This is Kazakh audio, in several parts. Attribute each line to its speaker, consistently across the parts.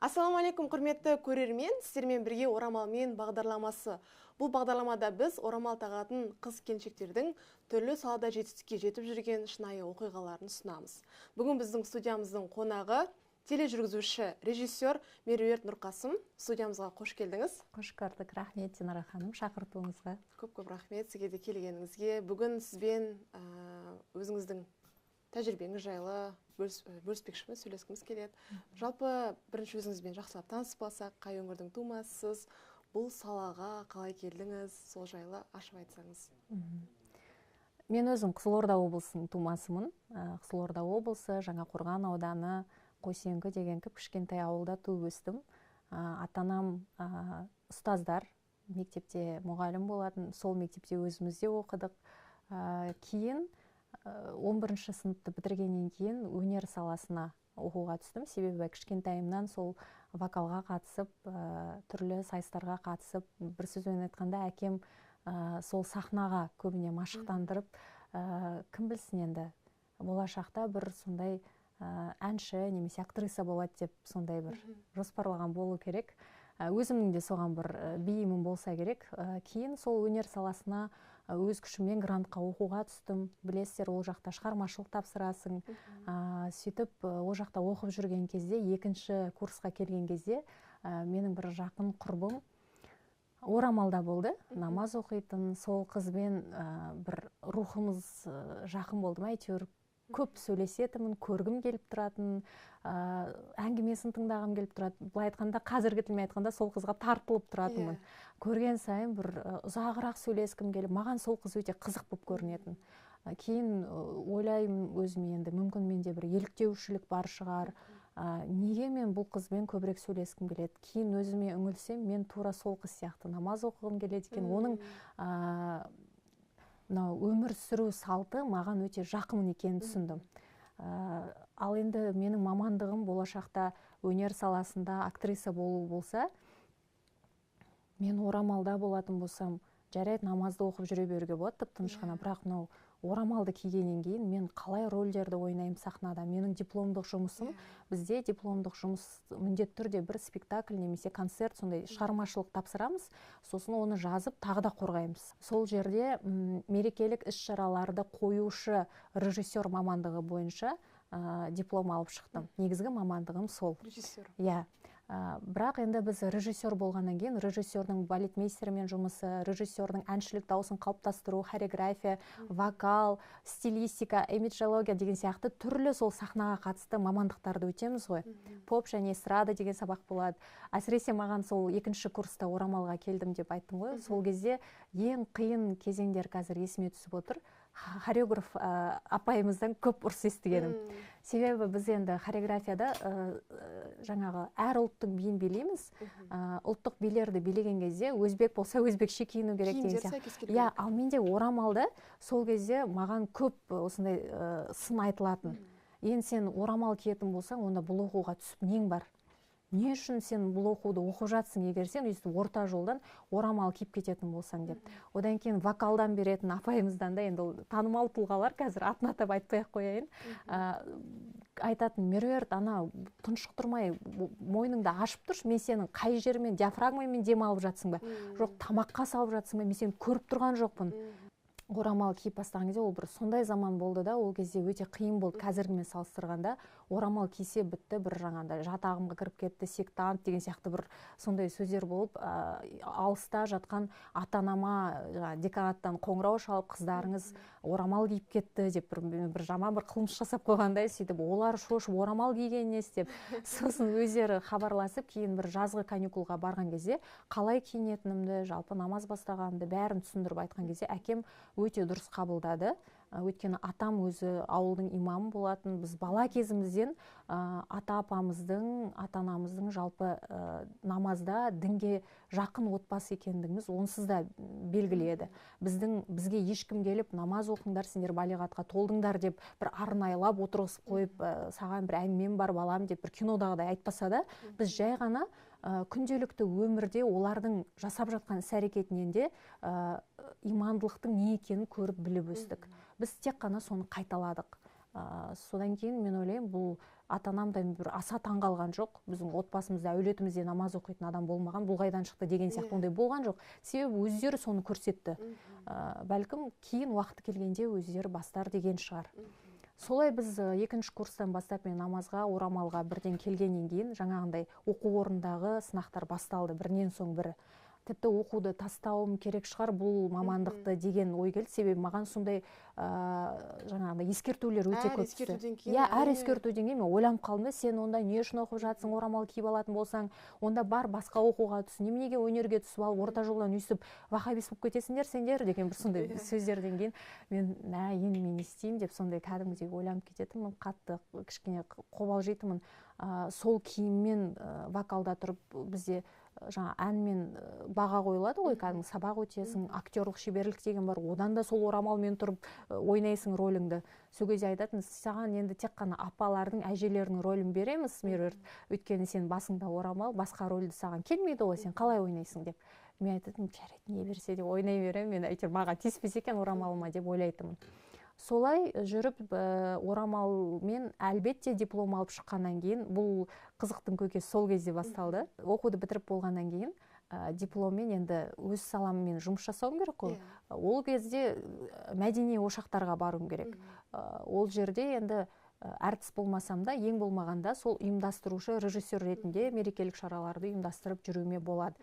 Speaker 1: Ассалаумағалейкум, құрметті көрермен, сіздермен бірге орамалмен бағдарламасы. Бұл бағдарламада біз орамал тағатын қыз-келіншектердің түрлі салада жетістікке жетіп жүрген шынайы оқиғаларын ұсынамыз. Бүгін біздің студиямыздың қонағы тележүргізуші, режиссер Меруерт Нұрқасым. Студиямызға қош келдіңіз.
Speaker 2: Қош көрдік, рахмет Динара ханым, шақыртуыңызға.
Speaker 1: Көп рахмет сізге де келгеніңізге. Бүгін сізбен өзіңіздің тәжірибеңіз жайлы бөліспекшіміз, сөйлескіміз келеді. Жалпы бірінші өзіңізбен жақсылап танысып алсақ, қай өңірдің тумасысыз, бұл салаға қалай келдіңіз, сол жайлы ашып айтсаңыз.
Speaker 2: Мен өзім Қызылорда облысының тумасымын. Қызылорда облысы, Жаңақорған ауданы, Қойсеңкі деген кішкентай ауылда туып өстім. Ата-анам ұстаздар, мектепте мұғалім болатын, сол мектепте өзімізде оқыдық. Кейін 11-ші сыныпты бітіргеннен кейін өнер саласына оқуға түстім. Себебі кішкентайымнан сол вокалға қатысып, түрлі сайыстарға қатысып, бір сөзбен айтқанда әкем сол сахнаға көбіне машықтандырып, кім білсін енді болашақта бір сондай әнші немесе актриса болады деп сондай бір жоспарлаған болу керек. Өзімнің де соған бір бейімім болса керек. Кейін сол өнер саласына өз күшіммен грантқа оқуға түстім. Білесіздер, ол жақта шығармашылық тапсырасың. Сөйтіп, ол жақта оқып жүрген кезде, екінші курсқа келген кезде, менің бір жақын құрбым орамалда болды. Намаз оқитын, сол қызбен бір рухымыз жақын болды ма, әйтеуір көп сөйлесетімін, көргім келіп тұратын, әңгімесін тыңдағым келіп тұратын. Былай айтқанда, қазіргі тілмен айтқанда, сол қызға тартылып тұратынмын. Көрген сайын бір ұзағырақ сөйлескім келіп, маған сол қыз өте қызық болып көрінетін. Кейін ойлаймын өзіме, енді мүмкін менде бір еліктеушілік бар шығар. Неге мен бұл қызбен көбірек сөйлескім келеді? Кейін өзіме үңілсем, мен тура сол қыз сияқты намаз оқығым келеді екен. Оның өмір сүру салты маған өте жақын екенін түсіндім. Ал енді менің мамандығым болашақта өнер саласында актриса болу болса, мен орамалда болатын болсам, жарайды, намазды оқып жүре беруге болады, тып-тыныш қана, бірақ орамалды кигеннен кейін мен қалай рөлдерді ойнаймын сахнада? Менің дипломдық жұмысым, бізде дипломдық жұмыс міндетті түрде бір спектакль немесе концерт, сондай шығармашылық тапсырамыз, сосын оны жазып тағы да қорғаймыз. Сол жерде мерекелік іс-шараларды қоюшы режиссер мамандығы бойынша диплом алып шықтым. Негізгі мамандығым сол.
Speaker 1: Режиссер.
Speaker 2: Иә. Бірақ енді біз режиссер болғаннан кейін, режиссердің балетмейстермен жұмысы, режиссердің әншілік дауысын қалыптастыру, хореография, вокал, стилистика, имиджология деген сияқты түрлі сол сахнаға қатысты мамандықтарды өтеміз ғой. Поп және эстрада деген сабақ болады. Әсіресе маған сол екінші курста орамалға келдім деп айттым ғой. Сол кезде ең қиын кезеңдер қазір есіме түсіп отыр. Хореограф апайымыздан көп ұрыс естігенім. Себебі біз енді хореографияда жаңағы әр ұлттың биін билейміз. Ұлттық билерді билеген кезде өзбек болса өзбекше киіну керек деген сияқты. Иә, ал менде орамалда сол кезде маған көп осындай сын айтылатын. Енді сен орамал киетін болсаң, онда бұл оқуға түсіп нең бар? Не үшін сен бұл оқуды оқып жатсың, егер сен өйстіп орта жолдан орамал киіп кететін болсаң деп. Одан кейін вокалдан беретін апайымыздан да, енді танымал тұлғалар, қазір атын атап айтпай-ақ қояйын, айтатын: Меруерт, ана тұншықтырмай мойныңды ашып тұршы, мен сенің қай жермен, диафрагмамен дем алып жатсың ба, жоқ тамаққа салып жатсың ба, мен сені көріп тұрған жоқпын. Орамал киіп бастаған кезде ол бір сондай заман болды да, ол кезде өте қиын болды қазіргімен салыстырғанда. Орамал кисе бітті, бір жаңағыдай жатағымға кіріп кетті, сектант деген сияқты бір сондай сөздер болып, алыста жатқан ата-анама деканаттан қоңырау шалып, қыздарыңыз орамал киіп кетті деп бір жаман бір қылмыс жасап қойғандай, сөйтіп олар шошып орамал кигеніне істеп, сосын өздері хабарласып, кейін бір жазғы каникулға барған кезде қалай киінетінімді, жалпы намаз бастағанымды бәрін түсіндіріп айтқан кезде әкем өте дұрыс қабылдады. Өйткені атам өзі ауылдың имамы болатын. Біз бала кезімізден ата-апамыздың, ата-анамыздың жалпы намазда дінге жақын отбасы екендігіміз онсыз да белгіледі. Бізге ешкім келіп, намаз оқыңдар, сендер балиғатқа толдыңдар деп бір арнайлап отырғызып қойып, саған бір әңгімем бар балам деп бір кинодағыдай айтпаса да, біз жай ғана күнделікті өмірде олардың жасап жатқан іс-әрекетінен де имандылықтың не екенін көріп біліп өстік. Біз тек қана соны қайталадық. Содан кейін мен ойлаймын, бұл ата-анамдан бір аса таңғалған жоқ. Біздің отбасымызда, әулетімізде намаз оқитын адам болмаған, бұл қайдан шықты деген сияқты ондай болған жоқ. Себебі өздері соны көрсетті. Бәлкім кейін уақыты келгенде өздері бастар деген шығар. Солай біз екінші курстан бастап мен намазға, орамалға бірден келгеннен кейін жаңағындай оқу орнындағы сынақтар басталды, бірінен соң бірі. Тіпті оқуды тастауым керек шығар бұл мамандықты деген ой келді. Себебі маған сондай жаңағындай ескертулер өте көп түсті. Әр ескертуден кейін мен ойланып қалдым, сен онда не үшін оқып жатсың, орамал киіп алатын болсаң, онда бар басқа оқуға түс, неменеге өнерге түсіп алып, орта жолдан үйсіп, вахабист болып кетесіңдер сендер деген бір сондай сөздерден кейін мен енді мен не істеймін деп сондай кәдімгідей ойланып кететінмін, қатты кішкене қобалжитынмын. Сол киіммен вокалда тұрып бізде жаңа әнмен баға қойылады ғой, кәдімгі сабақ өтесің, актерлық шеберлік деген бар, одан да сол орамалмен тұрып ойнайсың рөліңді. Сол кезде айтатын, саған енді тек қана апалардың, әжелердің рөлін береміз, Меруерт, өйткені сен басыңда орамал, басқа рөлді саған келмейді ғой, сен қалай ойнайсың деп. Мен айтатын, жарайды, не берсе де ойнай беремін, мен әйтеуір маған тиіспесе екен орамалыма деп ойлайтынмын. Солай жүріп орамалмен әлбетте диплом алып шыққаннан кейін, бұл қызықтың көкесі сол кезде басталды. Оқуды бітіріп болғаннан кейін дипломмен енді өз саламмен жұмыс жасауым керек қой. Ол кезде мәдени ошақтарға баруым керек. Ол жерде енді әртіс болмасам да, ең болмағанда сол ұйымдастырушы режиссер ретінде мерекелік шараларды ұйымдастырып жүруіме болады.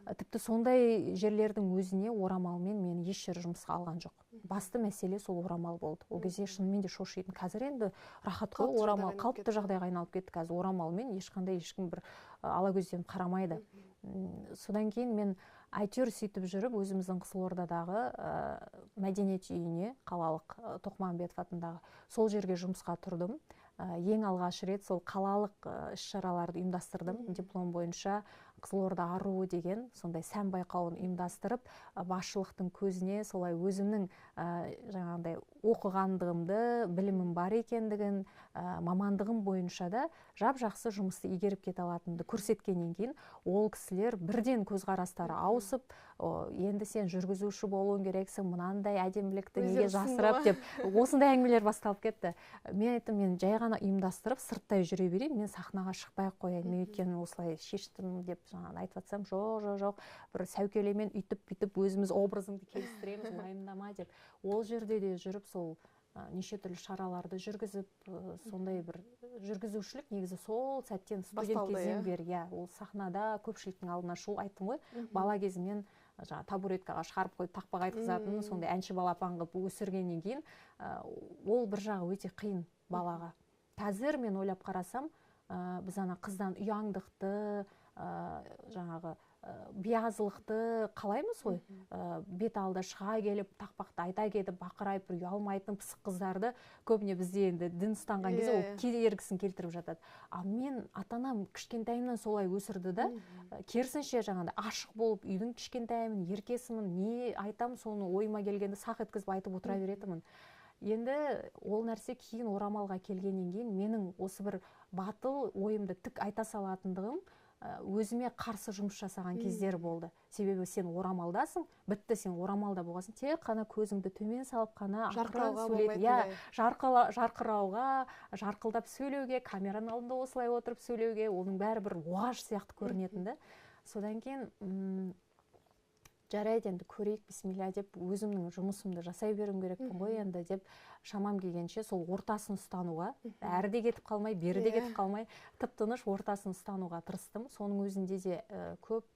Speaker 2: Тіпті сондай жерлердің өзіне орамалмен мен еш жер жұмысқа алған жоқ. Басты мәселе сол орамал болды. Ол кезде шынымен де шошитын. Қазір енді рахат қой, орамал қалыпты жағдайға айналып кетті. Қазір орамалмен ешкім бір ала көзден қарамайды. Содан кейін мен әйтеуір сөйтіп жүріп өзіміздің Қызылордадағы мәдениет үйіне, қалалық Тоқмағамбетов атындағы, сол жерге жұмысқа тұрдым. Ең алғаш рет сол қалалық іс-шараларды ұйымдастырдым. Диплом бойынша Қызылорда аруы деген сондай сән байқауын ұйымдастырып, басшылықтың көзіне солай өзімнің жаңағындай оқығандығымды, білімім бар екендігін, мамандығым бойынша да жап-жақсы жұмысты игеріп кете алатынымды көрсеткеннен кейін, ол кісілер бірден көзқарастары ауысып, енді сен жүргізуші болуың керексің, мынандай әдемілікті неге жасырып деп, осындай әңгімелер басталып кетті. Мен айттым, мен жай ғана ұйымдастырып, сырттай жүре берейін, мен сахнаға шықпай-ақ қояйын, мен өйткені осылай шештім деп жаңағы айтып жатсам, жоқ, бір сәукелемен үйтіп өзіміз образыңды келістіреміз, уайымдама деп. Ол жерде де жүріп сол неше түрлі шараларды жүргізіп, сондай бір жүргізушілік негізі сол сәттен студент кезден бері, ол сахнада көпшіліктің алдына шығу, айттым ғой, бала кезімнен табуреткаға шығарып қойып тақпақ айтқызатын, сондай әнші балапан қылып өсіргеннен кейін, ол бір жағы өте қиын балаға. Қазір мен ойлап қарасам, біз ана қыздан ұяңдықты, жаңағы биязылықты қалаймыз ғой, бет алды шыға келіп, тақпақты айта кетіп, бақырайып, бір ұялмайтын пысық қыздарды көбіне бізде енді дін ұстанған кезде ол кедергісін келтіріп жатады. Ал мен ата-анам кішкентайымнан солай өсірді да, керісінше жаңағыдай ашық болып, үйдің кішкентайымын, еркесімін, не айтам, соны ойыма келгенді сақ еткізіп айтып отыра беретінмін. Енді ол нәрсе кейін орамалға келгеннен кейін менің осы бір батыл ойымды тік айта салатындығым өзіме қарсы жұмыс жасаған кездер болды. Себебі сен орамалдасың, бітті, сен орамалда болғасын, тек қана көзіңді төмен салып қана жарқырауға, жарқылдап сөйлеуге, камераның алдында осылай отырып сөйлеуге, оның бәрі бір оғаш сияқты көрінетінді. Содан кейін жарайды, енді көрейік, бисмилля деп, өзімнің жұмысымды жасай беруім керекпін ғой енді деп, шамам келгенше сол ортасын ұстануға, әрі де кетіп қалмай, бері де кетіп қалмай, тып-тыныш ортасын ұстануға тырыстым. Соның өзінде де көп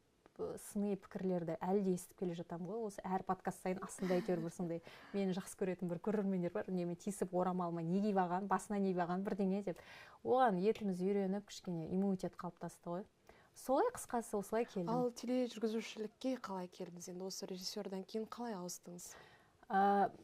Speaker 2: сыни пікірлерді әлі де естіп келе жатамын ғой. Осы әр подкаст сайын астында әйтеуір бір сондай мені жақсы көретін бір көрермендер бар, үнемі тиісіп орамалыма не киіп алған, басына не киіп алған бірдеңе деп. Оған етіміз үйреніп, кішкене иммунитет қалыптасты ғой. Солай қысқасы осылай келдім.
Speaker 1: Ал тележүргізушілікке қалай келдіңіз? Енді осы режиссердан кейін қалай ауыстыңыз?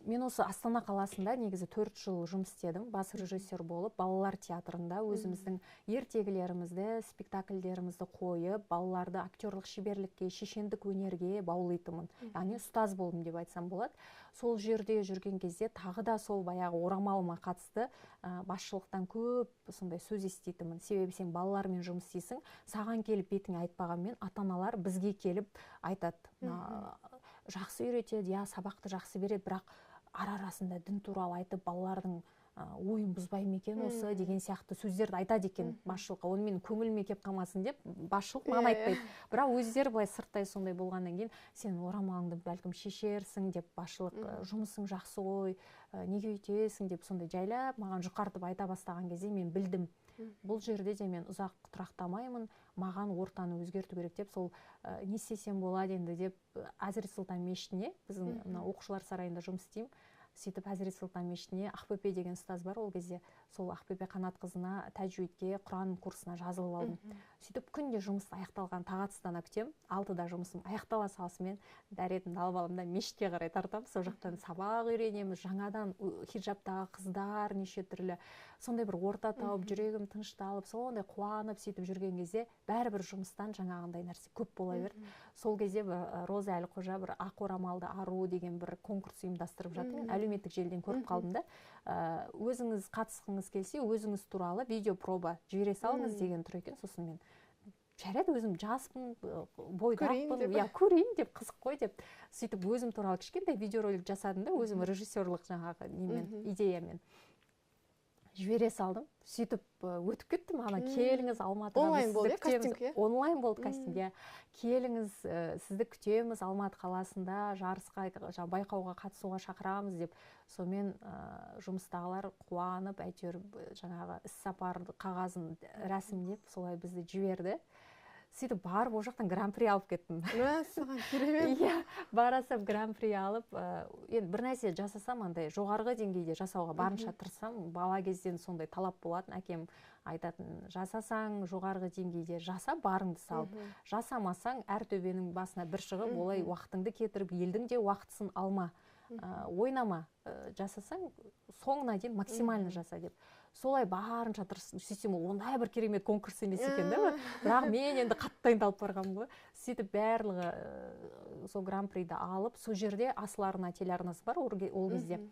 Speaker 2: Мен осы Астана қаласында негізі 4 жыл жұмыс істедім, бас режиссер болып, балалар театрында өзіміздің ертегілерімізді, спектакльдерімізді қойып, балаларды актерлық шеберлікке, шешендік өнерге баулитынмын. Яғни ұстаз болдым деп айтсам болады. Сол жерде жүрген кезде тағы да сол баяғы орамалыма қатысты басшылықтан көп сондай сөз еститінмін. Себебі сен балалармен жұмыс істейсің, саған келіп бетіңе айтпағанмен ата-аналар бізге келіп айтады. Жақсы үйретеді, сабақты жақсы береді, бірақ ара-арасында дін туралы айтып, балалардың ойын бұзбай ма екен осы деген сияқты сөздерді айтады екен басшылыққа. Оны менің көңіліме келіп қалмасын деп басшылық маған айтпайды. Бірақ өздері былай сырттай сондай болғаннан кейін сен орамалыңды бәлкім шешерсің деп басшылық, жұмысың жақсы ғой, неге өйтесің деп сондай жайлап маған жұқартып айта бастаған кезде мен білдім. Бұл жерде де мен ұзақ тұрақтамаймын, маған ортаны өзгерту керек деп, сол не істесем болады енді деп Әзірет Сұлтан мешітіне, біздің оқушылар сарайында жұмыс істеймін. Сөйтіп Әзірет Сұлтан мешітіне Ақбөпе деген ұстаз бар, ол кезде сол Ақбөпе Қанатқызына тәжвидке, Құран курсына жазылып алдым. Сөйтіп күнде жұмыс аяқталған тағатсыздана күтем, 6-да жұмысым аяқтала салысымен дәретімді алып аламын да мешітке қарай тартамын. Сол жақтан сабақ үйренеміз, жаңадан хиджабтағы қыздар неше түрлі, сондай бір орта тауып, жүрегім тынышталып, сондай қуанып сөйтіп жүрген кезде бәрібір жұмыстан жаңағындай нәрсе көп бола берді. Сол кезде Роза Әлқожа бір ақ орамалды ару деген бір конкурс ұйымдастырып жатыр. Әлеуметтік желіден көріп қалдым да. Өзіңіз қатысқыңыз келсе, өзіңіз туралы видео проба жібере салыңыз деген тұр екен. Сосын мен жарайды, өзім жаспын, бойдақпын, көрейін деп, қызық қой деп, сөйтіп өзім туралы кішкентай видеоролик жасадым да, өзім режиссерлық жаңағы идеямен жібере салдым. Сөйтіп өтіп кетті, маған келіңіз Алматыға,
Speaker 1: онлайн болды кастинг,
Speaker 2: онлайн болды кастинг, келіңіз, сізді күтеміз Алматы қаласында жарысқа, байқауға қатысуға шақырамыз деп. Сонымен жұмыстағылар қуанып, әйтеуір жаңағы іс-сапар қағазын рәсімдеп, солай бізді жіберді. Сөйтіп барып ол жақтан гран-при алып кеттім.
Speaker 1: Мәссаған, керемет.
Speaker 2: Иә, барасып гран-при алып, енді бір нәрсе жасасам, андай жоғарғы деңгейде жасауға барынша тырысам. Бала кезден сондай талап болатын, әкем айтатын, жасасаң жоғарғы деңгейде жаса, барыңды салып. Жасамасаң әр төбенің басына бір шығып, олай уақытыңды кетіріп, елдің де уақытысын алма. Ойнама, жасасаң соңына дейін максимально жаса деп. Солай барынша тырысып, сөйтсем ондай бір керемет конкурс емес екен да. Бірақ мен енді қатты дайындалып барғанмын ғой. Сөйтіп барлығы сол гран-приді алып, сол жерде Асыл Арна телеарнасы бар ол кезде.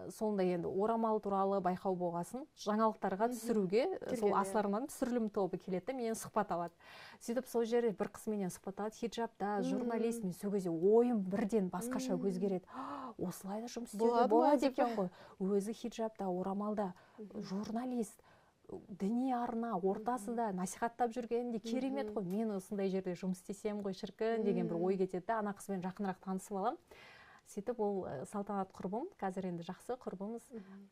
Speaker 2: Сондай енді орамал туралы байқау болғасын, жаңалықтарға түсіруге сол Асыл Арнаның түсірілім тобы келеді, менен сұхбат алады. Сөйтіп сол жерде бір қыз менен сұхбат алады, хиджабта, журналист, мен сол кезде ойым бірден басқаша өзгереді. Осылай да жұмыс істеуге болады екен ғой. Өзі хиджабта, орамалда, журналист, діни арна, ортасында насихаттап жүргенде керемет қой. Мен осындай жерде жұмыс істесем ғой шіркін деген бір ой кетеді. Ана қызбен жақынырақ танысып алам. Сөйтіп ол Салтанат құрбым, қазір енді жақсы құрбымыз.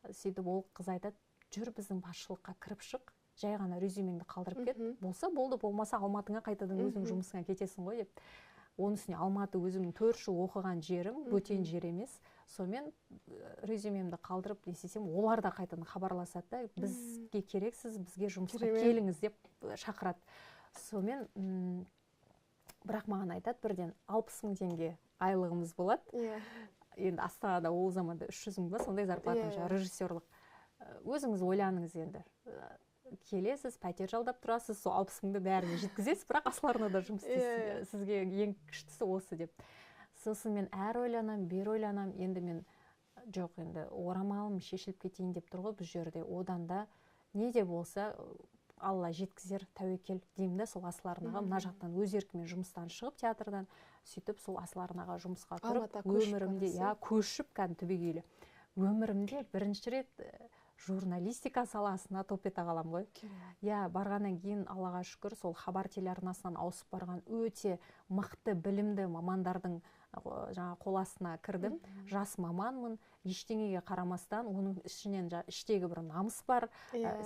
Speaker 2: Сөйтіп ол қыз айтады, жүр біздің басшылыққа кіріп шық, жай ғана резюмеңді қалдырып кет. Болса болды, болмаса Алматыңа қайтадан өзің жұмысыңа кетесің ғой деп. Оның үстіне Алматы өзімнің 4 жыл оқыған жерім, бөтен жер емес. Сонымен резюмемді қалдырып несесем, олар да қайтадан хабарласады да, бізге керексіз, бізге жұмысқа келіңіз деп шақырады. Сонымен бірақ маған айтады, бірден 60 000 теңге айлығымыз болады. Енді Астанада ол заманда 300 000 ба, сондай зарплатым жаңа режиссерлық. Өзіңіз ойланыңыз енді. Келесіз, пәтер жалдап тұрасыз, сол 60 000-ды бәріне жеткізесіз, бірақ Асыл Арнада жұмыс істейсіз. Сізге ең күштісі осы деп. Сосын мен әр ойланам, бер ойланам. Енді мен жоқ, енді орамалым шешіліп кетейін деп тұр ғой бұл жерде. Одан да не де болса Алла жеткізер, тәуекел деймін да, сол Асыл Арнаға мына жақтан өз еркімен жұмыстан шығып театрдан, сөйтіп сол Асыл Арнаға жұмысқа тұрып, өмірімде көшіп кәдімгі түбегейлі. Өмірімде бірінші рет журналистика саласына топ ете қалам ғой. Барғаннан кейін Аллаға шүкір, сол Хабар телеарнасынан ауысып барған өте мықты білімді мамандардың қол астына кірдім. Жас маманмын, ештеңеге қарамастан, оның ішінен іштегі бір намыс бар.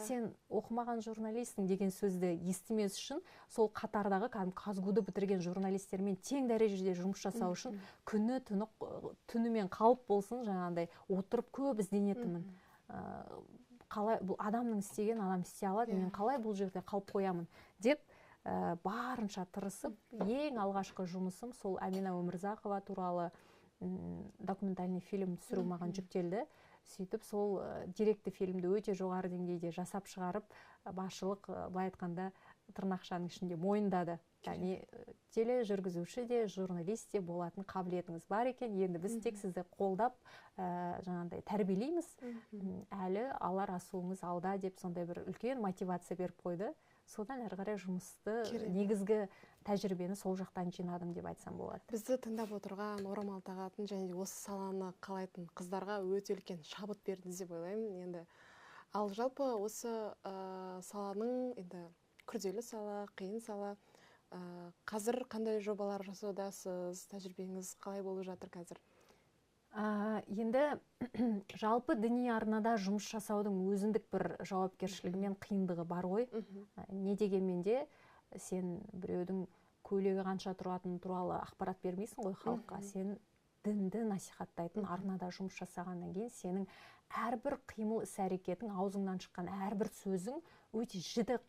Speaker 2: Сен оқымаған журналистің деген сөзді естімес үшін, сол қатардағы Казгуды бітірген журналистермен тең дәрежеде жұмыс жасау үшін күні түнімен қалып болсын, жаңағындай отырып көп ізденетінмін. Қалай бұл адамның істеген адам істей алады, мен қалай бұл жерде қалып қоямын деп барынша тырысып, ең алғашқы жұмысым сол Әмина Өмірзақова туралы документальный фильм түсіру маған жүктелді. Сөйтіп сол деректі фильмді өте жоғары деңгейде жасап шығарып, басшылық былай айтқанда тырнақшаның ішінде мойындады. Яғни тележүргізуші де, журналист де болатын қабілетіңіз бар екен. Енді біз тек сізді қолдап, жаңағындай тәрбиелейміз. Әлі алар асуыңыз алда деп сондай бір үлкен мотивация беріп қойды. содан әрі қарай жұмысты негізгі тәжірибені сол жақтан жинадым деп айтсам болады.
Speaker 1: Бізді тыңдап отырған, орамал тағатын және осы саланы қалайтын қыздарға өте үлкен шабыт берді деп ойлаймын енді. Ал жалпы осы саланың енді күрделі сала, қиын сала, қазір қандай жобалар жасаудасыз, тәжірибеңіз қалай болып жатыр қазір?
Speaker 2: Енді жалпы діни арнада жұмыс жасаудың өзіндік бір жауапкершілігі мен қиындығы бар ғой. Не дегенмен де сен біреудің көйлегі қанша тұратыны туралы ақпарат бермейсің ғой халыққа. Сен дінді насихаттайтын арнада жұмыс жасағаннан кейін сенің әрбір қимыл іс-әрекетің, аузыңнан шыққан әрбір сөзің өте жіті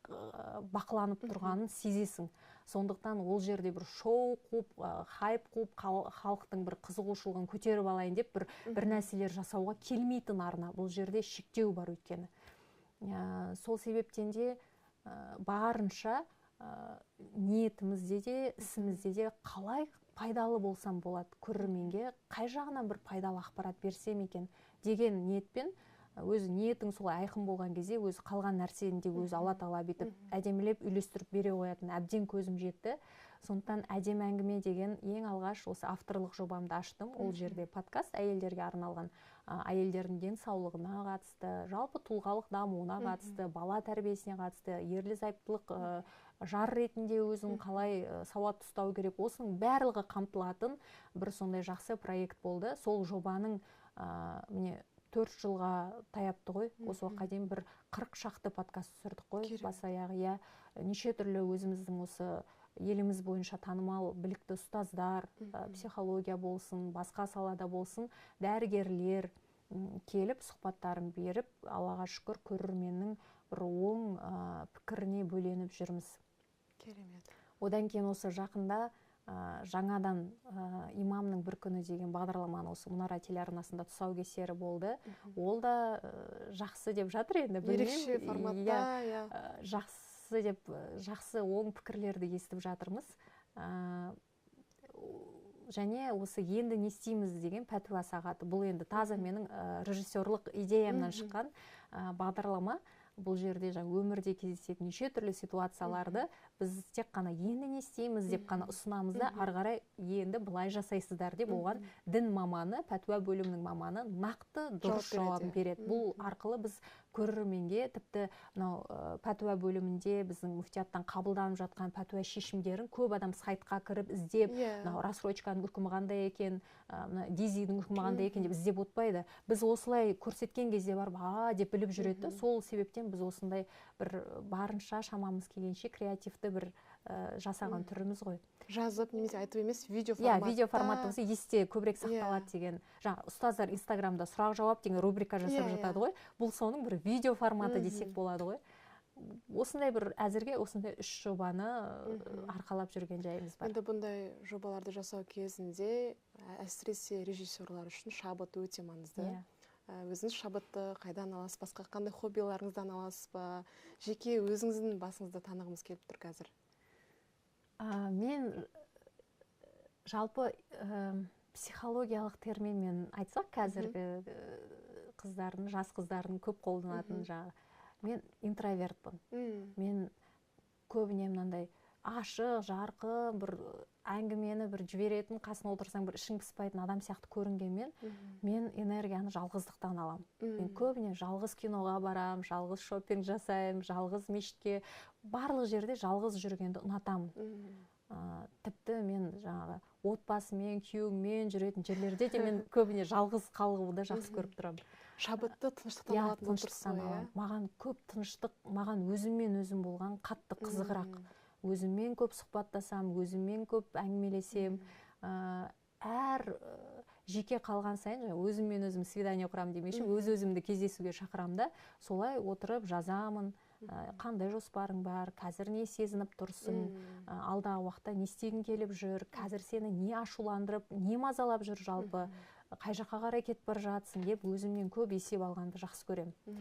Speaker 2: бақыланып тұрғанын сезесің. Сондықтан ол жерде бір шоу қуып, хайп қуып, халықтың бір қызығушылығын көтеріп алайын деп бір нәрселер жасауға келмейтін арна. Бұл жерде шектеу бар өйткені. Сол себептен де барынша ниетімізде де, ісімізде де қалай пайдалы болсам болады, көрерменге қай жағынан бір пайдалы ақпарат берсем екен деген ниетпен, өзі ниетің солай айқын болған кезде өзі қалған нәрсені де өзі ала тала бүйтіп әдемілеп үйлестіріп бере қоятын әбден көзім жетті. Сондықтан әдемі әңгіме деген ең алғаш осы авторлық жобамды аштым. Ол жерде подкаст әйелдерге арналған, әйелдердің денсаулығына қатысты, жалпы тұлғалық дамуына қатысты, бала тәрбиесіне қатысты, ерлі-зайыптылық жар ретінде өзін қалай сауатты ұстау керек, осының барлығы қамтылатын бір сондай жақсы проект болды. Сол жобаның міне 4 жылға таяпты ғой. Осы уақытқа дейін бір 40 шақты подкаст түсірдік қой. Бас аяғы, неше түрлі өзіміздің осы еліміз бойынша танымал білікті ұстаздар, психология болсын, басқа салада болсын, дәрігерлер келіп сұхбаттарын беріп, Аллаға шүкір көрерменнің бір оң пікіріне бөленіп жүрміз.
Speaker 1: Керемет.
Speaker 2: Одан кейін осы жақында жаңадан имамның бір күні деген бағдарламаны осы Мұнара телеарнасында тұсаукесері болды. Ол да жақсы деп жатыр енді.
Speaker 1: Ерекше форматта,
Speaker 2: жақсы деп, жақсы оң пікірлерді естіп жатырмыз. Және осы енді не істейміз деген пәтуа сағаты. Бұл енді таза менің режиссерлық идеямнан шыққан бағдарлама. Бұл жерде өмірде кездесетін неше түрлі ситуацияларды біз тек қана енді не істейміз деп қана ұсынамыз да, ары қарай енді былай жасайсыздар деп оған дін маманы, пәтуа бөлімінің маманы нақты дұрыс жауабын береді. Бұл арқылы біз көрерменге тіпті пәтуа бөлімінде біздің муфтияттан қабылданып жатқан пәтуа шешімдерін көп адам сайтқа кіріп іздеп, рассрочканың үкімі қандай екен, дизидің үкімі қандай екен деп іздеп отпайды. Біз осылай көрсеткен кезде барып деп біліп жүреді. Сол себептен біз осындай бір барынша шамамыз келгенше креативті бір жасаған түріміз ғой.
Speaker 1: Жазып, немесе айтып емес, видео форматта.
Speaker 2: Видео форматта болса есте көбірек сақталады деген. Ұстаздар Инстаграмда сұрақ-жауап деген рубрика жасап жатады ғой. Бұл соның бір видео форматы десек болады ғой. Осындай бір әзірге осындай 3 жобаны арқалап жүрген жайымыз бар.
Speaker 1: Енді бұндай жобаларды жасау кезінде әсіресе режиссерлар үшін шабыт өте маңызды. Өзіңіз шабытты қайдан аласыз, басқа қандай хоббиларыңыздан аласыз ба? Жеке өзіңіздің басыңызды танығымыз келіп тұр қазір.
Speaker 2: Мен жалпы психологиялық терминмен айтсақ, қазіргі қыздардың, жас қыздардың көп қолданатын жағы. Мен интровертпын. Мен көбіне мынандай ашық, жарқын, бір әңгімені бір жіберетін, қасына отырсаң бір ішің пыспайтын адам сияқты көрінгенмен, мен энергияны жалғыздықтан алам. Мен көбіне жалғыз киноға барам, жалғыз шопинг жасаймын, жалғыз мешітке, барлық жерде жалғыз жүргенді ұнатамын. Тіпті мен жаңағы отбасымен, күйеуіммен жүретін жерлерде де мен көбіне жалғыз қалуды жақсы көріп тұрамын.
Speaker 1: Шабытты тыныштықтан алатын
Speaker 2: тыныштықтан аламын. Маған көп тыныштық, маған өзіммен өзім болған қатты қызығырақ. Өзіммен көп сұхбаттасам, өзіммен көп әңгімелесем, әр жеке қалған сайын өзіммен өзім свидание құрамын демекші, өз-өзімді кездесуге шақырамын да, солай отырып жазамын, қандай жоспарың бар, қазір не сезініп тұрсың, алдағы уақытта не істегің келіп жүр, қазір сені не ашуландырып, не мазалап жүр жалпы, қай жаққа қарай кетіп бара жатсың деп өзімнен көп есеп алғанды жақсы көремін.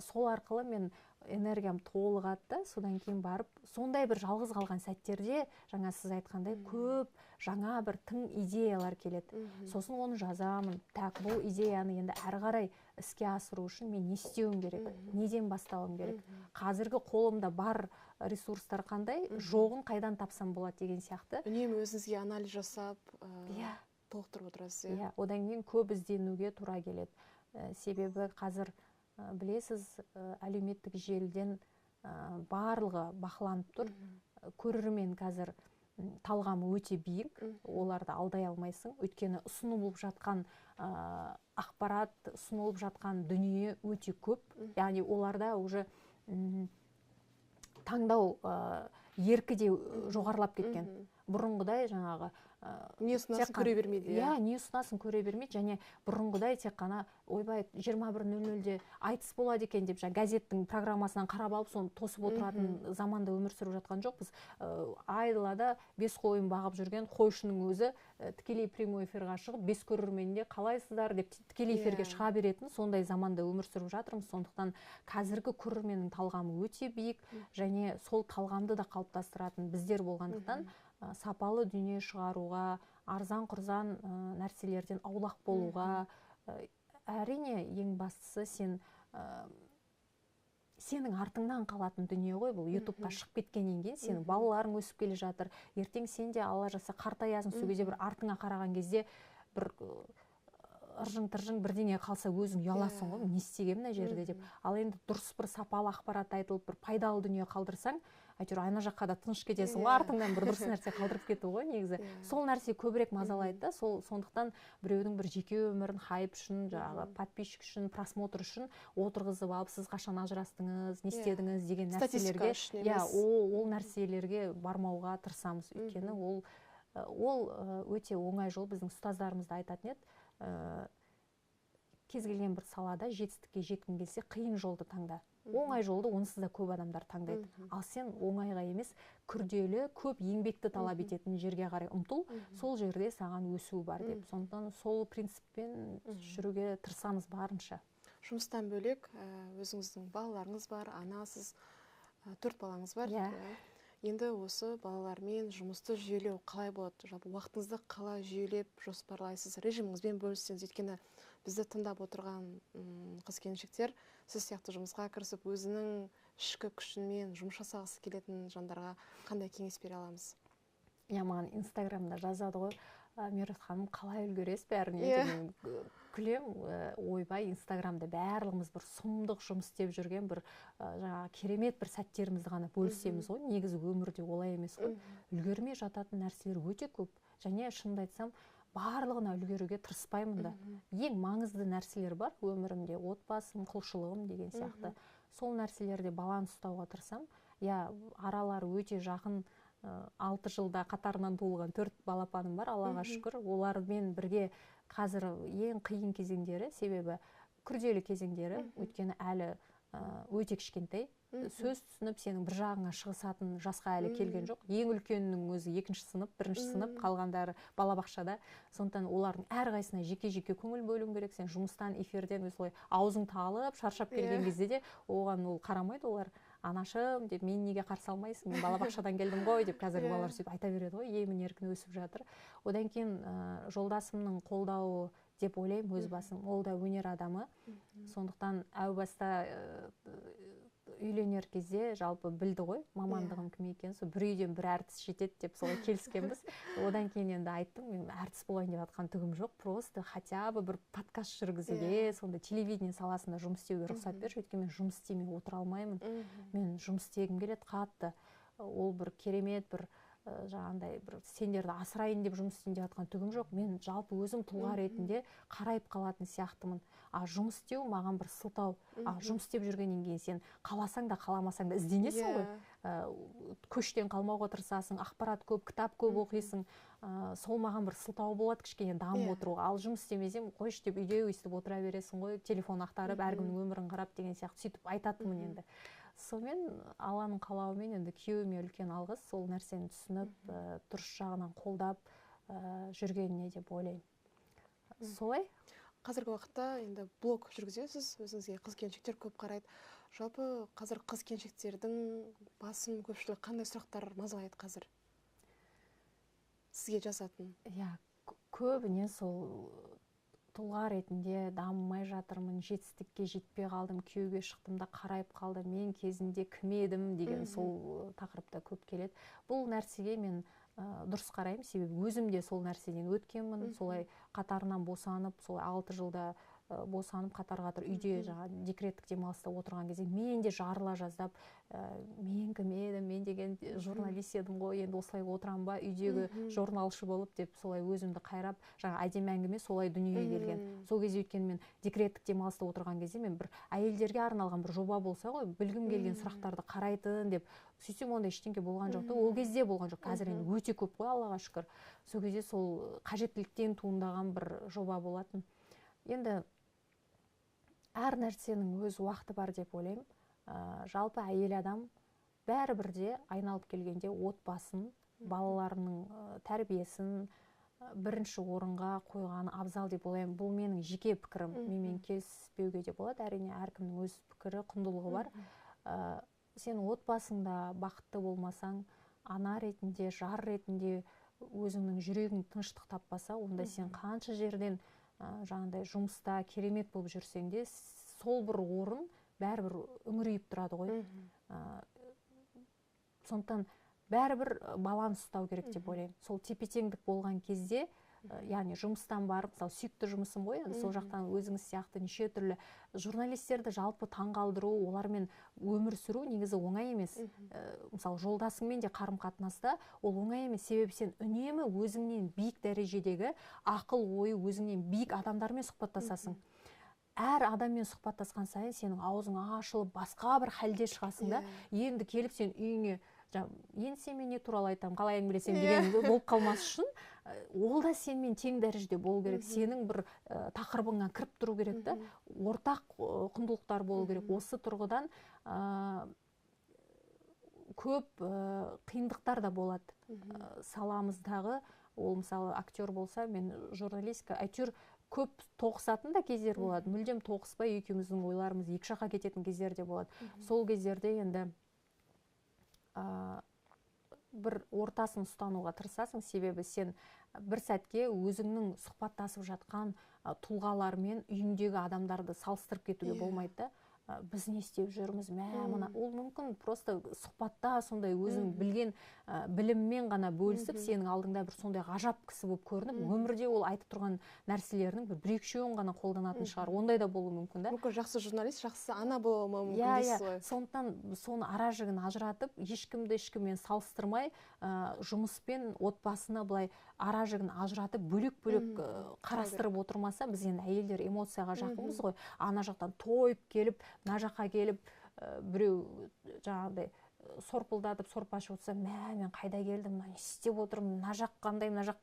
Speaker 2: Сол арқылы мен энергиям толығады да, содан кейін барып сондай бір жалғыз қалған сәттерде жаңа сіз айтқандай көп жаңа бір тың идеялар келеді. Сосын оны жазамын. Так, бұл идеяны енді әрі қарай іске асыру үшін мен не істеуім керек, неден бастауым керек, қазіргі қолымда бар ресурстар қандай, жоғын қайдан тапсам болады деген сияқты.
Speaker 1: Үнемі өзіңізге анализ жасап, толықтырып отырасыз.
Speaker 2: Иә, одан кейін көп ізденуге тура келеді. Себебі қазір білесіз, әлеуметтік желіден барлығы бақыланып тұр. Көрермен қазір талғамы өте биік, оларды алдай алмайсың. Өйткені ұсынылып жатқан ақпарат, ұсынылып жатқан дүние өте көп. Яғни оларда уже таңдау еркі де жоғарылап кеткен. Бұрынғыдай жаңағы
Speaker 1: не ұсынасын көре бермейді.
Speaker 2: Иә, не ұсынасын көре бермейді, және бұрынғыдай тек қана ойбай 21:00-де айтыс болады екен деп газеттің программасынан қарап алып соны тосып отыратын заманда өмір сүріп жатқан жоқпыз. Айдалада 5 қойын бағып жүрген қойшының өзі тікелей прямой эфирға шығып, 5 көрерменде қалайсыздар деп тікелей эфирге шыға беретін сондай заманда өмір сүріп жатырмыз. Сондықтан қазіргі көрерменнің талғамы өте биік, және сол талғамды да қалыптастыратын біздер болғандықтан сапалы дүние шығаруға, арзан-құрзан нәрселерден аулақ болуға, әрине ең бастысы сенің артыңнан қалатын дүние ғой бұл. ютубқа шығып кеткеннен кейін сенің балаларың өсіп келе жатыр. Ертең сен де алла жазса қартаясың, сол кезде бір артыңа қараған кезде бір ыржың-тыржың бірдеңе қалса өзің ұяласың ғой, не істегем мына жерде деп. Ал енді дұрыс бір сапалы ақпарат айтылып, бір пайдалы дүние қалдырсаң, әйтеуір ана жаққа да тыныш кетесің ғой, артыңнан бір дұрыс нәрсе қалдырып кету ғой негізі. Сол нәрсе көбірек мазалайды да, сондықтан біреудің бір жеке өмірін хайп үшін, жаңағы подписчик үшін, просмотр үшін отырғызып алып, сіз қашан ажырастыңыз, не істедіңіз деген нәрселерге, ол нәрселерге бармауға тырысамыз. Өйткені ол өте оңай жол. Біздің ұстаздарымыз да айтатын еді, кез келген бір салада жетістікке жеткің келсе, қиын жолды таңда. Оңай жолды онсыз да көп адамдар таңдайды. Ал сен оңайға емес, күрделі, көп еңбекті талап ететін жерге қарай ұмтыл, сол жерде саған өсу бар деп. Сондықтан сол принциппен жүруге тырысамыз барынша.
Speaker 1: Жұмыстан бөлек өзіңіздің балаларыңыз бар, анасыз, 4 балаңыз бар. Енді осы балалармен жұмысты жүйелеу қалай болады? Жалпы уақытыңызды қалай жүйелеп жоспарлайсыз? Режиміңізбен бөліссеңіз, өйткені бізді тыңдап отырған қыз-келіншектер сіз сияқты жұмысқа кірісіп, өзінің ішкі күшімен жұмыс жасағысы келетін жандарға қандай кеңес бере аламыз?
Speaker 2: Маған Инстаграмда жазады ғой, Меруерт ханым, қалай үлгересіз бәріне? Күлем, ойбай, Инстаграмда барлығымыз бір сұмдық жұмыс істеп жүрген бір керемет бір сәттерімізді ғана бөлісеміз ғой. Негізі өмірде олай емес қой. Үлгермей жататын нәрселер өте көп. Және шынымды айтсам, барлығына үлгеруге тырыспаймын да. Ең маңызды нәрселер бар өмірімде, отбасым, құлшылығым деген сияқты. Сол нәрселерде баланс ұстауға тырысам. Аралары өте жақын, 6 жылда қатарынан туылған 4 балапаным бар, Аллаға шүкір. Олармен бірге қазір ең қиын кезеңдері, себебі күрделі кезеңдері, өйткені әлі өте кішкентай, сөз түсініп сенің бір жағыңа шығысатын жасқа әлі келген жоқ. Ең үлкенінің өзі 2-ші сынып, 1-ші сынып, қалғандары балабақшада. Сондықтан олардың әрқайсысына жеке-жеке көңіл бөлуің керек. Сен жұмыстан, эфирден осылай аузың талып, шаршап келген кезде де оған ол қарамайды. Олар анашым деп, мен неге қарсы алмайсың, мен балабақшадан келдім ғой деп, қазіргі балалар сөйтіп айта береді ғой, емін еркін өсіп жатыр. Одан кейін жолдасымның қолдауы деп ойлаймын өз басым. Ол да өнер адамы. Сондықтан әу баста үйленер кезде жалпы білді ғой мамандығым кім екенін. Сол бір үйден бір әртіс жетеді деп солай келіскенбіз. Одан кейін енді айттым, мен әртіс болайын деп жатқан түгім жоқ, просто хотя бы бір подкаст жүргізуге, сонда телевидение саласында жұмыс істеуге рұқсат берші, өйткені мен жұмыс істемей отыра алмаймын. Мен жұмыс істегім келеді қатты. Ол бір керемет бір жаңағындай бір сендерді асырайын деп жұмыс істейін деп жатқан түгім жоқ. Мен жалпы өзім тұлға ретінде қарайып қалатын сияқтымын. Жұмыс істеу маған бір сылтау. Жұмыс істеп жүргеннен кейін сен қаласаң да қаламасаң да ізденесің ғой. Көштен қалмауға тырысасың, ақпарат көп, кітап көп оқисың. Сол маған бір сылтау болады кішкене дамып отыруға. Ал жұмыс істемесем, қойшы деп үйде өйстіп отыра бересің ғой, телефон ақтарып, әркімнің өмірін қарап деген сияқты сөйтіп айтатынмын енді. Сонымен Алланың қалауымен енді күйеуіме үлкен алғыс, сол нәрсені түсініп, дұрыс жағынан қолдап жүргеніне деп ойлаймын. Солай?
Speaker 1: Қазіргі уақытта енді блог жүргізесіз, өзіңізге қыз-келіншектер көп қарайды. Жалпы қазір қыз келіншектердің басым көпшілігі қандай сұрақтар мазалайды қазір сізге жазатын?
Speaker 2: Көбіне сол тұлға ретінде дамымай жатырмын, жетістікке жетпей қалдым, күйеуге шықтым да қарайып қалды, мен кезінде кім едім деген сол тақырыпта көп келеді. Бұл нәрсеге мен дұрыс қараймын, себебі өзім де сол нәрседен өткенмін, солай қатарынан босанып, солай 6 жылда босанып қатар үйде декреттік демалыста отырған кезде мен де жарыла жаздап, мен кім едім, мен деген журналист едім ғой, енді осылай отырам ба, үйдегі журналшы болып деп солай өзімді қайрап, әдемі әңгіме солай дүниеге келген. Сол кезде өйткені мен декреттік демалыста отырған кезде мен бір әйелдерге арналған бір жоба болса ғой, білгім келген сұрақтарды қарайтын деп, сөйтсем ондай ештеңе болған жоқ та, ол кезде болған жоқ. Қазір енді өте көп қой, Аллаға шүкір. Сол кезде сол қажеттіліктен туындаған бір жоба болатын. Енді әр нәрсенің өз уақыты бар деп ойлаймын. Жалпы әйел адам бәрібірде айналып келгенде отбасын, балаларының тәрбиесін бірінші орынға қойғаны абзал деп ойлаймын. Бұл менің жеке пікірім. Менімен келіспеуге де болады. Әрине әркімнің өз пікірі, құндылығы бар. Сен отбасыңда бақытты болмасаң, ана ретінде, жар ретінде өзіңнің жүрегің тыныштық таппаса, онда сен қанша жерден жаңағыдай жұмыста керемет болып жүрсең де, сол бір орын бәрібір үңірейіп тұрады ғой. Сондықтан бәрібір баланс ұстау керек деп ойлаймын. Сол тепе-теңдік болған кезде, яғни жұмыстан барып, мысалы сүйікті жұмысым ғой, сол жақтан өзіңіз сияқты неше түрлі журналистерді жалпы таңғалдыру, олармен өмір сүру негізі оңай емес. Мысалы жолдасыңмен де қарым-қатынаста ол оңай емес, себебі сен үнемі өзіңнен биік дәрежедегі ақыл ойы өзіңнен биік адамдармен сұхбаттасасың. Әр адаммен сұхбаттасқан сайын сенің аузың ашылып, басқа бір халде шығасың да, енді келіп сен үйіңе, енді сен мен не туралы айтамын, қалай әңгімелесем деген болып қалмас үшін, ол да сенмен тең дәрежеде болу керек. Сенің бір тақырыбыңа кіріп тұру керек та, ортақ құндылықтар болу керек. Осы тұрғыдан көп қиындықтар да болады саламыздағы. Ол мысалы актер болса, мен журналистика, әйтеуір көп тоғысатын да кездер болады. Мүлдем тоғыспай екеуміздің ойларымыз екі жаққа кететін кездер де болады. Сол кездерде енді бір ортасын ұстануға тырысасың, себебі сен бір сәтке өзіңнің сұхбаттасып жатқан тұлғалармен үйіңдегі адамдарды салыстырып кетуге болмайды да. Біз не істеп жүрміз, мына ол мүмкін просто сұхбатта сондай өзің білген біліммен ғана бөлісіп, сенің алдыңда бір сондай ғажап кісі болып көрініп, өмірде ол айтып тұрған нәрселерінің бір үшеуін ғана қолданатын шығар. Ондай да болуы мүмкін да.
Speaker 1: Мүмкін жақсы журналист, жақсы ана болуы мүмкін дейсіз ғой.
Speaker 2: Сондықтан соны ара жігін ажыратып, ешкімді ешкіммен салыстырмай, жұмыспен отбасына былай ара жігін ажыратып, бөлек-бөлек қарастырып отырмаса, біз енді әйелдер эмоцияға жақынбыз ғой. Ана жақтан тойып келіп, мына жаққа келіп, біреу жаңағыдай сорпылдатып, сорпа ішіп отырса, мен қайда келдім, не істеп отырмын, мына жақ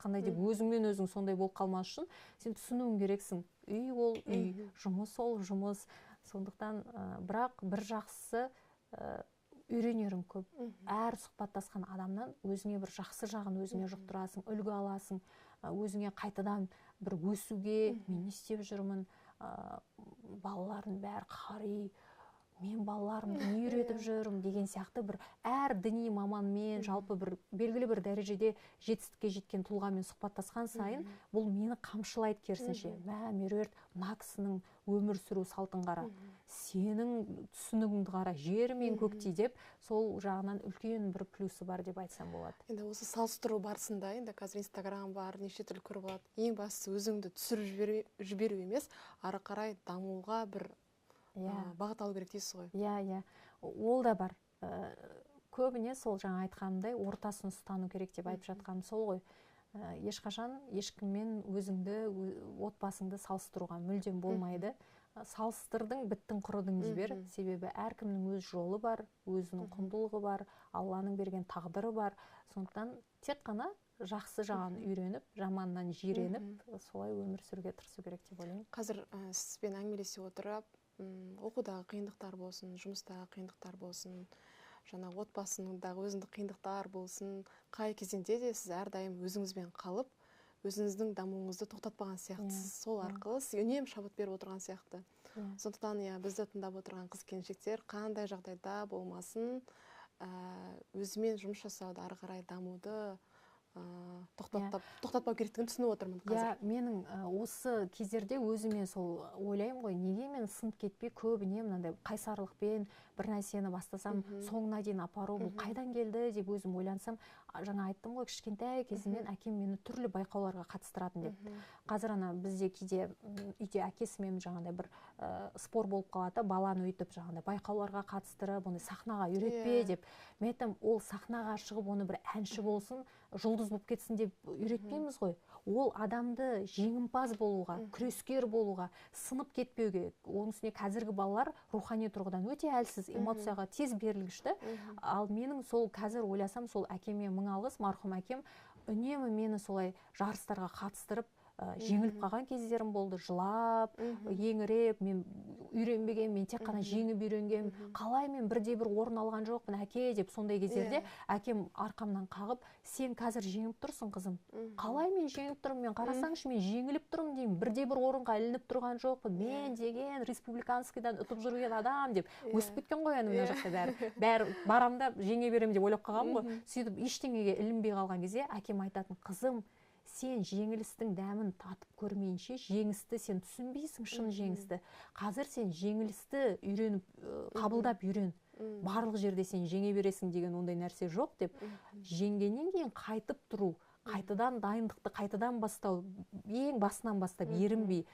Speaker 2: қандай деп өзіңмен өзің сондай болып қалмас үшін сен түсінуің керексің. Үй ол үй, жұмыс ол жұмыс. Сондықтан бірақ бір жақсысы үйренерің көп. Әр сұхбаттасқан адамнан өзіңе бір жақсы жағын өзіңе жұқтырасың, үлгі аласың, өзіңе қайтадан бір өсуге, мен не істеп жүрмін, балалардың бәрі қари, мен балаларымды не үйретіп жүрмін деген сияқты бір әр діни маманмен, жалпы бір белгілі бір дәрежеде жетістікке жеткен тұлғамен сұхбаттасқан сайын, бұл мені қамшылайды керісінше. Меруерт, мына кісінің өмір сүру салтын қара, сенің түсінігіңді қара, жер мен көктей деп, сол жағынан үлкен бір плюсы бар деп айтсам болады.
Speaker 1: Енді осы салыстыру барысында, енді қазір Инстаграм бар, неше түрлі көріп болады. Ең бастысы өзіңді түсіріп жіберу емес, ары қарай дамуға бір бағыт алу керек дейсіз ғой.
Speaker 2: Ол да бар. Көбіне сол жаңа айтқанымдай ортасын ұстану керек деп айтып жатқаным сол ғой. Ешқашан ешкіммен өзіңді, отбасыңды салыстыруға мүлдем болмайды. Салыстырдың, біттің құрыдың жібер. Себебі әркімнің өз жолы бар, өзінің құндылығы бар, Алланың берген тағдыры бар. Сондықтан тек қана жақсы жағын үйреніп, жаманнан жиреніп, солай өмір сүруге тырысу керек деп ойлаймын.
Speaker 1: Қазір сізбен әңгімелесе отырып, оқудағы қиындықтар болсын, жұмыстағы қиындықтар болсын, жаңа отбасындағы өзіндік қиындықтар болсын, қай кезеңде де сіз әрдайым өзіңізбен қалып, өзіңіздің дамуыңызды тоқтатпаған сияқтысыз. Сол арқылы сіз үнемі шабыт беріп отырған сияқты. Сондықтан бізді тыңдап отырған қыз келіншектер қандай жағдайда болмасын өзімен жұмыс жасауды, ары қарай дамуды тоқтатпау керектігін түсініп отырмын қазір.
Speaker 2: Менің осы кездерде өзіме сол ойлаймын ғой, неге мен сынып кетпей көбіне мынандай қайсарлықпен бір нәрсені бастасам, соңына дейін апару бұл қайдан келді деп өзім ойлансам, жаңа айттым ғой, кішкентай кезімнен әкем мені түрлі байқауларға қатыстыратын деп. Қазір бізде кейде үйде әкесімен жаңағыдай бір спор болып қалады, баланы өйтіп жаңағыдай байқауларға қатыстырып, оны сахнаға үйретпе деп. Мен айтам, ол сахнаға шығып оны бір әнші болсын, жұлдыз болып кетсін деп үйретпейміз ғой. Ол адамды жеңімпаз болуға, күрескер болуға, сынып кетпеуге. Оның үстіне қазіргі балалар рухани тұрғыдан өте әлсіз, эмоцияға тез берілгішті. Ал менің сол қазір ойласам, сол әкеме мың алғыс, марқұм әкем үнемі мені солай жарыстарға қатыстырып, жеңіліп қалған кездерім болды, жылап, еңіреп, мен үйренбеген, мен тек қана жеңіп үйренген, қалай мен бірде бір орын алған жоқпын әке деп. Сондай кездерде әкем арқамнан қағып, сен қазір жеңіп тұрсың қызым, қалай мен жеңіп тұрмын, мен қарасаңшы, мен жеңіліп тұрмын деймін, бірде бір орынға ілініп тұрған жоқпын, мен деген республиканскийдан ұтып жүрген адам деп. Өсіп кеткен ғой енді мына жақта бәрі барамда жеңе беремін деп ойлап қалғанмын ғой. Сөйтіп ештеңеге ілінбей қалған кезде әкем айтатын, қызым, сен жеңілістің дәмін татып көрмейінше, жеңісті сен түсінбейсің, шын жеңісті. Қазір сен жеңілісті үйреніп, қабылдап үйрен. Барлық жерде сен жеңе бересің деген ондай нәрсе жоқ деп. Жеңгеннен кейін қайтып тұру, қайтадан дайындықты қайтадан бастау, ең басынан бастап ерінбей.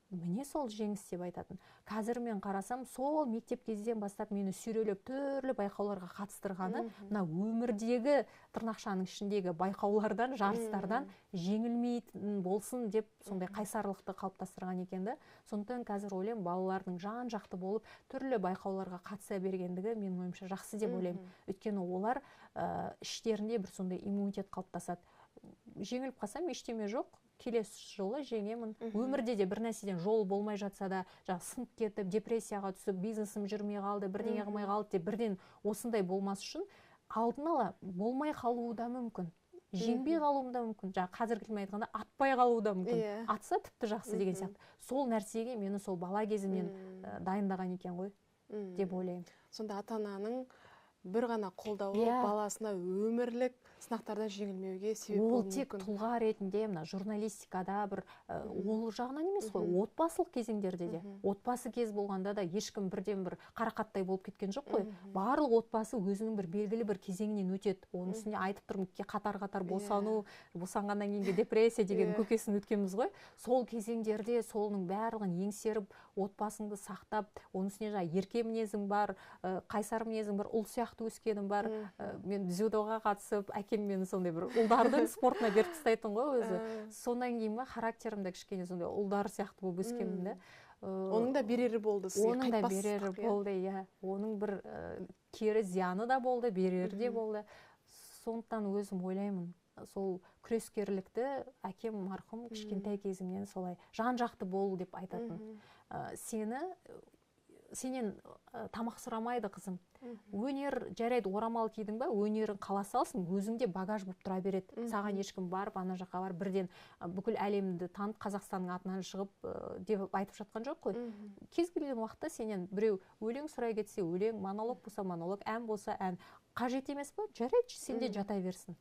Speaker 2: Міне сол жеңіс деп айтатын. Қазір мен қарасам, сол мектеп кезден бастап мені сүйрелеп түрлі байқауларға қатыстырғаны, мына өмірдегі тырнақшаның ішіндегі байқаулардан, жарыстардан жеңілмейтін болсын деп сондай қайсарлықты қалыптастырған екенді. Сондықтан қазір ойлаймын, балалардың жан-жақты болып түрлі байқауларға қатыса бергендігі менің ойымша жақсы деп ойлаймын. Өйткені олар іштерінде бір сондай иммунитет қалыптасады. Жеңіліп қалсам ештеме жоқ, келесі жолы жеңемін. Өмірде де бір нәрседен жол болмай жатса да, сынып кетіп, депрессияға түсіп, бизнесім жүрмей қалды, бірдеңе қылмай қалды деп, бірден осындай болмас үшін алдын ала болмай қалуы да мүмкін. Жеңбей қалуым да мүмкін. Қазіргі тілмен айтқанда атпай қалуы да мүмкін. Атса тіпті жақсы деген сияқты. Сол нәрсеге мені сол бала кезімнен дайындаған екен ғой деп ойлаймын.
Speaker 1: Сонда ата-ананың бір ғана қолдауы баласына өмірлік сынақтардан жеңілмеуге себеп болуы мүмкін.
Speaker 2: Ол тек тұлға ретінде, мына журналистикада бір ол жағынан емес қой, отбасылық кезеңдерде де. Отбасы кез болғанда да ешкім бірден бір қарақаттай болып кеткен жоқ қой. Барлық отбасы өзінің бір белгілі бір кезеңінен өтеді. Оның үстіне айтып тұрмын, қатар-қатар босану, босанғаннан кейінгі депрессия деген көкесін өткенбіз ғой. Сол кезеңдерде солының барлығын еңсеріп, отбасыңды сақтап, оның үстіне ерке мінезің бар, қайсар мінезің бар, ұл сияқты өскенім бар. Мен дзюдоға қатысып, әкем мені сондай бір ұлдардың спортына беріп тастайтын ғой өзі. Сонан кейін характерімді кішкене сондай ұлдар сияқты болып өскенмін.
Speaker 1: Оның да берері болды.
Speaker 2: Оның да берері болды, иә. Оның бір кері зияны да болды, берері де болды. Сондықтан өзім ойлаймын, сол күрескерлікті әкем марқұм кішкентай кезімнен солай жан-жақты болу деп айтатын. Сенен тамақ сұрамайды қызым. Өнер жарайды, орамал кидің ба, өнерін қала салсын, өзіңде багаж болып тұра береді. Саған ешкім барып, ана жаққа барып, бірден бүкіл әлемді танып, Қазақстанның атынан шығып деп айтып жатқан жоқ қой. Кез келген уақытта сенен біреу өлең сұрай кетсе, өлең, монолог болса монолог, ән болса ән. Қажет емес па? Жарайды, сенде жата берсін.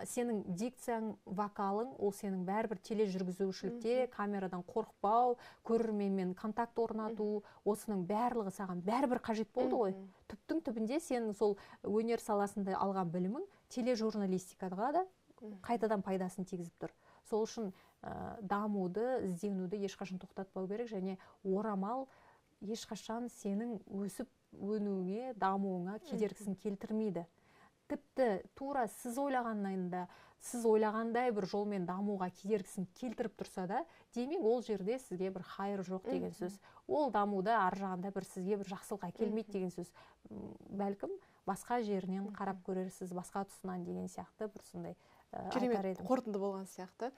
Speaker 2: Сенің дикцияң, вокалың, ол сенің бәрібір тележүргізушілікте, камерадан қорықпау, көрерменмен контакт орнату, осының барлығы саған бәрібір қажет болды ғой. Түптің түбінде сенің сол өнер саласында алған білімің тележурналистикаға да қайтадан пайдасын тигізіп тұр. Сол үшін дамуды, ізденуді ешқашан тоқтатпау керек, және орамал ешқашан сенің өсіп өнуіңе, дамуыңа кедергісін келтірмейді. Тіпті тура сіз ойлағандай бір жолмен дамуға кедергісін келтіріп тұрса да, демек ол жерде сізге бір хайыр жоқ деген сөз. Ол дамуда ар жағында бір сізге бір жақсылық әкелмейді деген сөз. Бәлкім басқа жерінен қарап көрерсіз, басқа тұсынан деген сияқты бір сондай айтар едім.
Speaker 1: Қорытынды болған сияқты.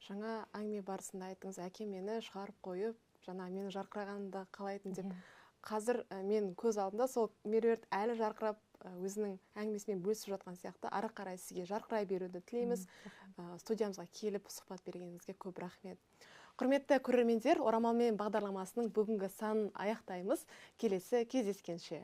Speaker 1: Жаңа әңгіме барысында айттыңыз, әке мені шығарып қойып, жаңа мені жарқырағанды қалайтын деп. Қазір мен көз алдымда сол Меруерт әлі жарқырап өзінің әңгімесімен бөлісіп жатқан сияқты. Ары қарай сізге жарқырай беруді тілейміз. Студиямызға келіп сұхбат бергеніңізге көп рахмет. Құрметті көрермендер, Орамалмен бағдарламасының бүгінгі санын аяқтаймыз. Келесі кездескенше.